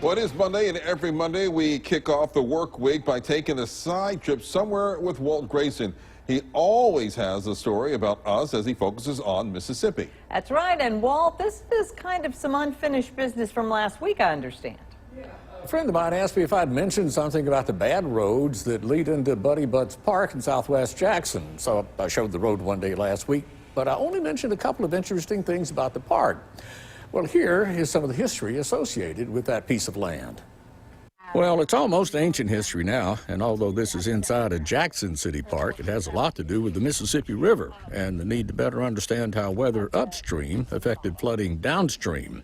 Well, it is Monday, and every Monday we kick off the work week by taking a side trip somewhere with Walt Grayson. He always has a story about us as he focuses on Mississippi. That's right, and Walt, this is kind of some unfinished business from last week, I understand. A friend of mine asked me if I'd mentioned something about the bad roads that lead into Buddy Butts Park in southwest Jackson. So I showed the road one day last week, but I only mentioned a couple of interesting things about the park. Well, here is some of the history associated with that piece of land. Well, it's almost ancient history now, and although this is inside a Jackson City Park, it has a lot to do with the Mississippi River and the need to better understand how weather upstream affected flooding downstream.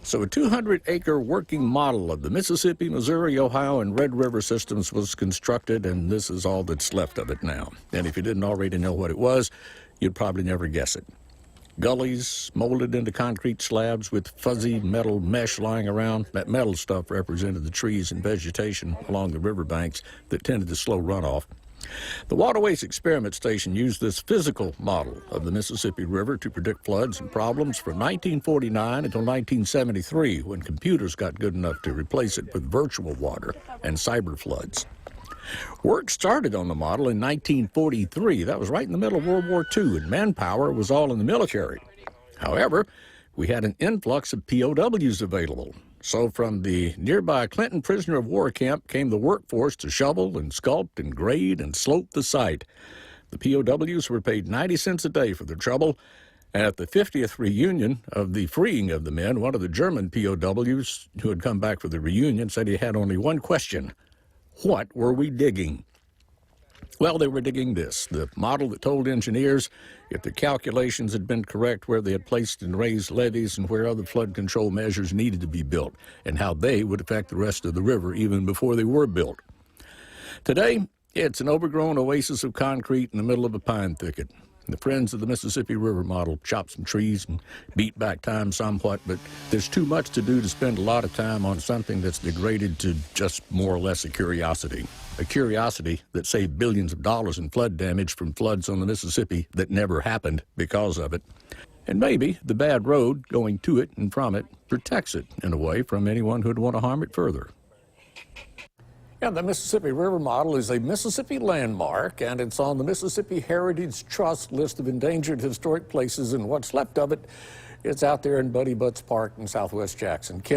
So a 200-acre working model of the Mississippi, Missouri, Ohio, and Red River systems was constructed, and this is all that's left of it now. And if you didn't already know what it was, you'd probably never guess it. Gullies molded into concrete slabs with fuzzy metal mesh lying around. That metal stuff represented the trees and vegetation along the riverbanks that tended to slow runoff. The Waterways Experiment Station used this physical model of the Mississippi River to predict floods and problems from 1949 until 1973, when computers got good enough to replace it with virtual water and cyber floods. Work started on the model in 1943. That was right in the middle of World War II, and manpower was all in the military. However, we had an influx of POWs available. So from the nearby Clinton prisoner of war camp came the workforce to shovel and sculpt and grade and slope the site. The POWs were paid 90 cents a day for their trouble. And at the 50th reunion of the freeing of the men, one of the German POWs who had come back for the reunion said he had only one question. What were we digging? Well, they were digging this, the model that told engineers if the calculations had been correct where they had placed and raised levees and where other flood control measures needed to be built, and how they would affect the rest of the river even before they were built. Today, it's an overgrown oasis of concrete in the middle of a pine thicket. The friends of the Mississippi River model chopped some trees and beat back time somewhat, but there's too much to do to spend a lot of time on something that's degraded to just more or less a curiosity that saved billions of dollars in flood damage from floods on the Mississippi that never happened because of it. And maybe the bad road going to it and from it protects it in a way from anyone who'd want to harm it further. Yeah, the Mississippi River model is a Mississippi landmark, and it's on the Mississippi Heritage Trust list of endangered historic places, and what's left of it is out there in Buddy Butts Park in southwest Jackson. Ken